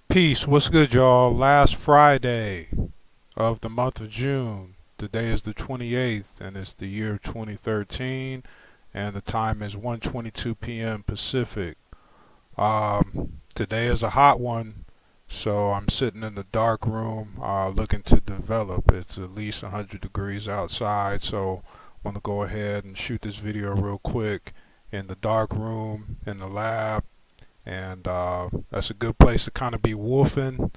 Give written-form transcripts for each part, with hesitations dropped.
Peace. What's good, y'all? Last Friday of the month of June. Today is the 28th, and it's the year 2013, and the time is 1:22 p.m. Pacific. Today is a hot one, so I'm sitting in the dark room, looking to develop. It's at least 100 degrees outside, so I'm gonna go ahead and shoot this video real quick in the dark room in the lab, and that's a good place to kind of be wolfing,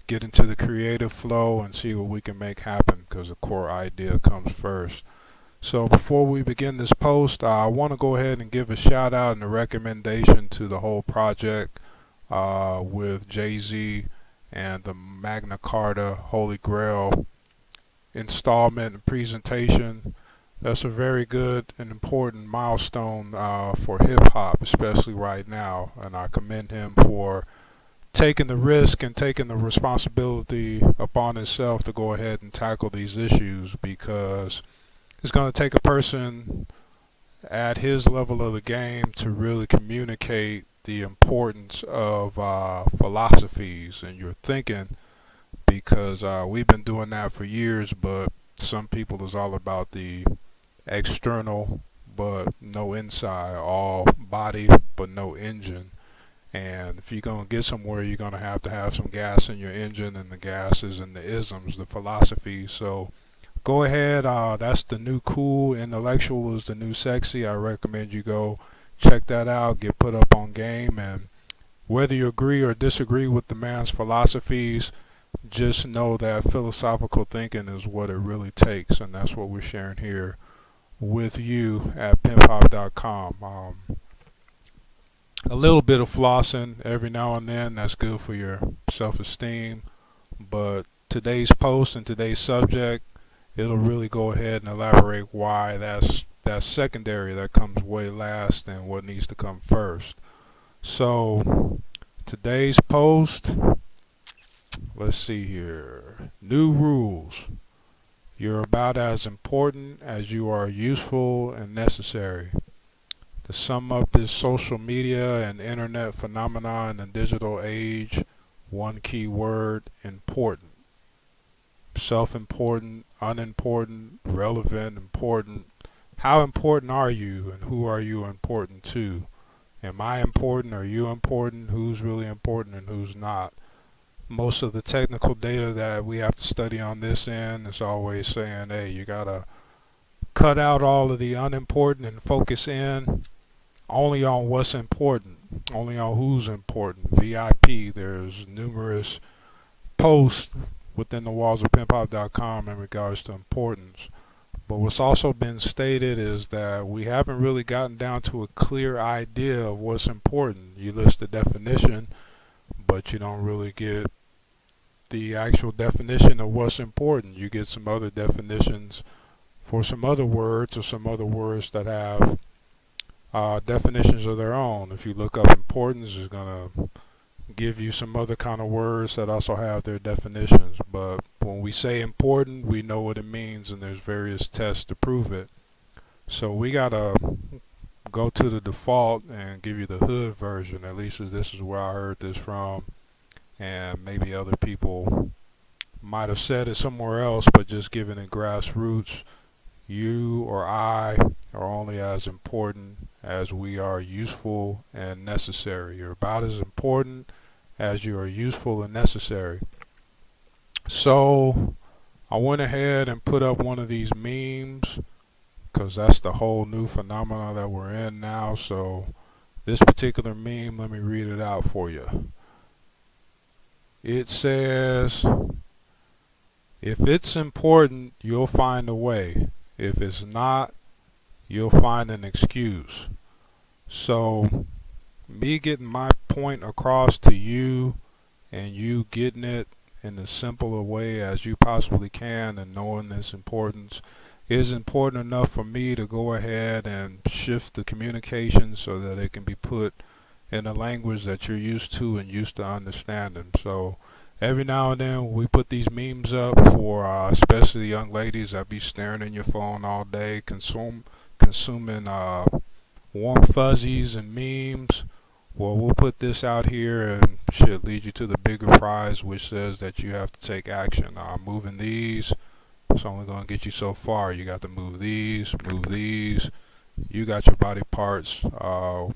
get into the creative flow, and see what we can make happen because the core idea comes first. So before we begin this post, I want to go ahead and give a shout out and a recommendation to the whole project with Jay-Z and the Magna Carta Holy Grail installment and presentation. That's a very good and important milestone for hip hop, especially right now. And I commend him for taking the risk and taking the responsibility upon himself to go ahead and tackle these issues, because it's going to take a person at his level of the game to really communicate the importance of philosophies and your thinking, because we've been doing that for years, but some people is all about the external but no inside, all body but no engine. And if you're going to get somewhere, you're going to have some gas in your engine, and the gas is in the isms, the philosophy. So go ahead. That's the new cool. Intellectual is the new sexy. I recommend you go check that out, get put up on game. And whether you agree or disagree with the man's philosophies, just know that philosophical thinking is what it really takes. And that's what we're sharing here with you at pimphop.com. A little bit of flossing every now and then, that's good for your self-esteem. But today's post and today's subject, it'll really go ahead and elaborate why that's secondary. That comes way last, and what needs to come first. So today's post, let's see here. New rules. You're about as important as you are useful and necessary. To sum up this social media and internet phenomenon in the digital age, one key word: important. Self-important, unimportant, relevant, important. How important are you, and who are you important to? Am I important? Are you important? Who's really important and who's not? Most of the technical data that we have to study on this end is always saying, hey, you gotta cut out all of the unimportant and focus in only on what's important, only on who's important. VIP, there's numerous posts within the walls of pimphop.com in regards to importance. But what's also been stated is that we haven't really gotten down to a clear idea of what's important. You list the definition, but you don't really get the actual definition of what's important. You get some other definitions for some other words, or some other words that have definitions of their own. If you look up importance, it's going to give you some other kind of words that also have their definitions. But when we say important, we know what it means, and there's various tests to prove it. So we got to go to the default and give you the hood version. At least as this is where I heard this from, and maybe other people might have said it somewhere else, but just giving it grassroots. You or I are only as important as we are useful and necessary. You're about as important as you are useful and necessary. So I went ahead and put up one of these memes, because that's the whole new phenomenon that we're in now. So this particular meme, let me read it out for you. It says, if it's important, you'll find a way. If it's not, you'll find an excuse. So me getting my point across to you, and you getting it in as simple a way as you possibly can, and knowing this importance is important enough for me to go ahead and shift the communication so that it can be put in a language that you're used to and used to understanding. So every now and then we put these memes up for especially young ladies that be staring in your phone all day, consuming warm fuzzies and memes, Well, we'll put this out here and should lead you to the bigger prize, which says that you have to take action. Moving these, it's only going to get you so far. You got to move these, move these. You got your body parts. A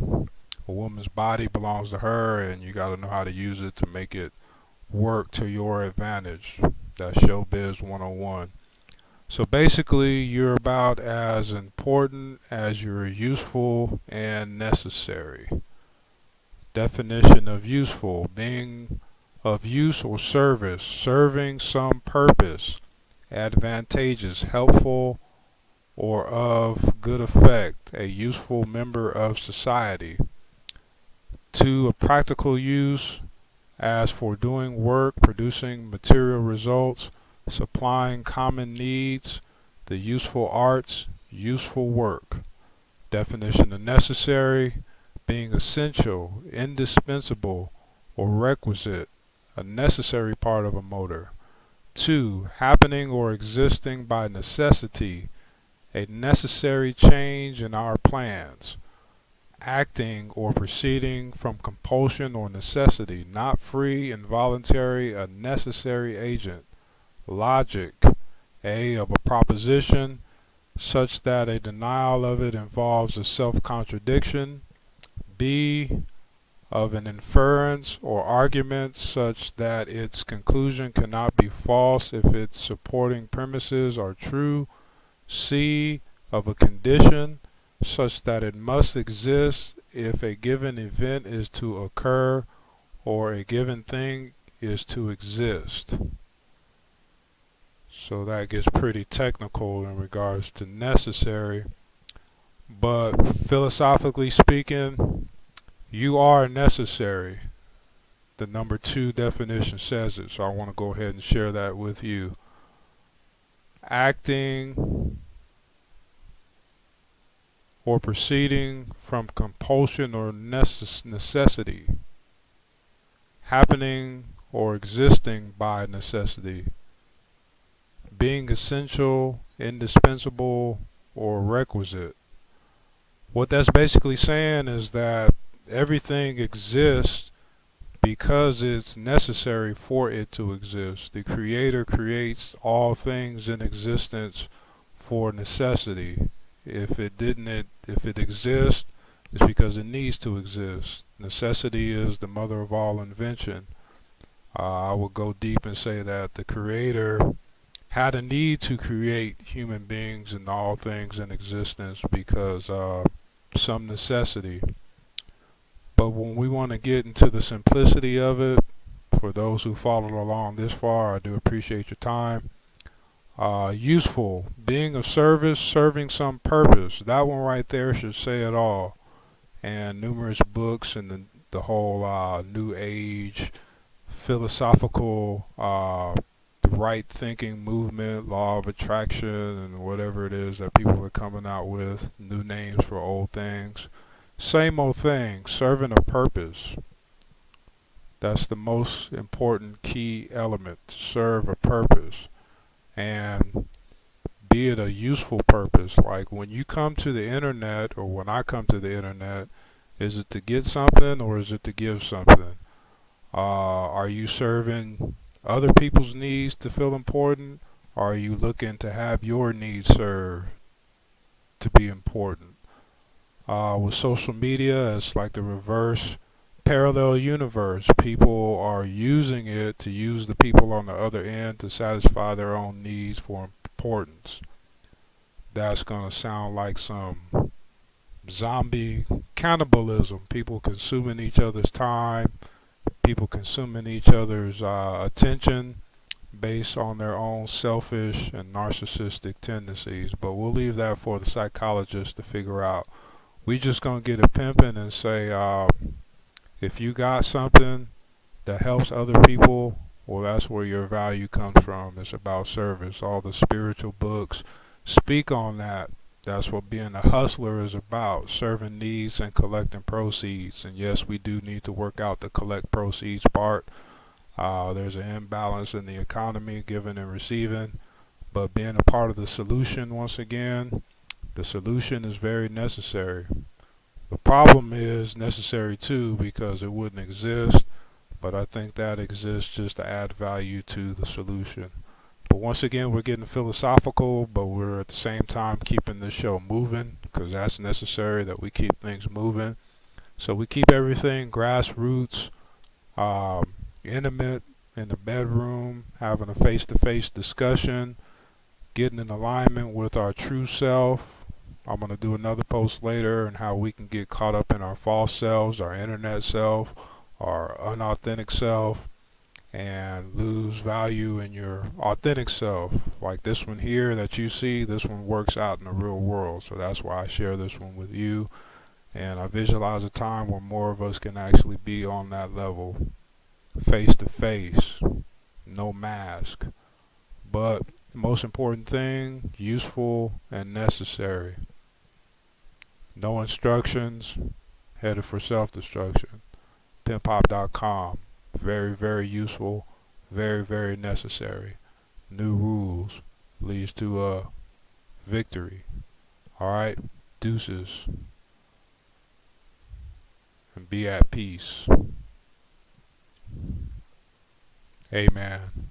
woman's body belongs to her, and you got to know how to use it to make it work to your advantage. That's Showbiz 101. So basically, you're about as important as you're useful and necessary. Definition of useful: being of use or service, serving some purpose, advantageous, helpful, or of good effect, a useful member of society. 2. A practical use, as for doing work, producing material results, supplying common needs, the useful arts, useful work. Definition of necessary: being essential, indispensable, or requisite, a necessary part of a motor. 2. Happening or existing by necessity, a necessary change in our plans. Acting or proceeding from compulsion or necessity, not free, involuntary, a necessary agent. Logic: A. Of a proposition, such that a denial of it involves a self-contradiction. B. Of an inference or argument, such that its conclusion cannot be false if its supporting premises are true. C. Of a condition, such that it must exist if a given event is to occur or a given thing is to exist. So that gets pretty technical in regards to necessary, but philosophically speaking, you are necessary. The number 2 definition says it, so I want to go ahead and share that with you. Acting or proceeding from compulsion or necessity. Happening or existing by necessity. Being essential, indispensable, or requisite. What that's basically saying is that everything exists because it's necessary for it to exist. The Creator creates all things in existence for necessity. If it exists, it's because it needs to exist. Necessity is the mother of all invention. I would go deep and say that the Creator had a need to create human beings and all things in existence because some necessity. But when we want to get into the simplicity of it, for those who followed along this far, I do appreciate your time. Useful, being of service, serving some purpose. That one right there should say it all. And numerous books and the whole New Age philosophical right thinking movement, law of attraction, and whatever it is that people are coming out with, new names for old things. Same old thing, serving a purpose. That's the most important key element, to serve a purpose. And be it a useful purpose. Like when you come to the internet, or when I come to the internet, is it to get something or is it to give something? Are you serving other people's needs to feel important? Or are you looking to have your needs served to be important? With social media, it's like the reverse parallel universe. People are using it to use the people on the other end to satisfy their own needs for importance. That's going to sound like some zombie cannibalism. People consuming each other's time, people consuming each other's attention based on their own selfish and narcissistic tendencies. But we'll leave that for the psychologist to figure out. We just gonna get a pimping and say, if you got something that helps other people, well, that's where your value comes from. It's about service. All the spiritual books speak on that. That's what being a hustler is about, serving needs and collecting proceeds. And yes, we do need to work out the collect proceeds part. There's an imbalance in the economy, giving and receiving. But being a part of the solution, once again, the solution is very necessary. The problem is necessary too because it wouldn't exist, but I think that exists just to add value to the solution. But once again, we're getting philosophical, but we're at the same time keeping this show moving because that's necessary that we keep things moving. So we keep everything grassroots, intimate in the bedroom, having a face to face discussion, getting in alignment with our true self. I'm going to do another post later on how we can get caught up in our false selves, our internet self, our unauthentic self, and lose value in your authentic self. Like this one here that you see, this one works out in the real world. So that's why I share this one with you. And I visualize a time where more of us can actually be on that level, face to face, no mask. But the most important thing, useful and necessary. No instructions, headed for self-destruction. Pimphop.com. Very, very useful, very, very necessary. New rules leads to a victory. Alright, deuces, and be at peace. Amen.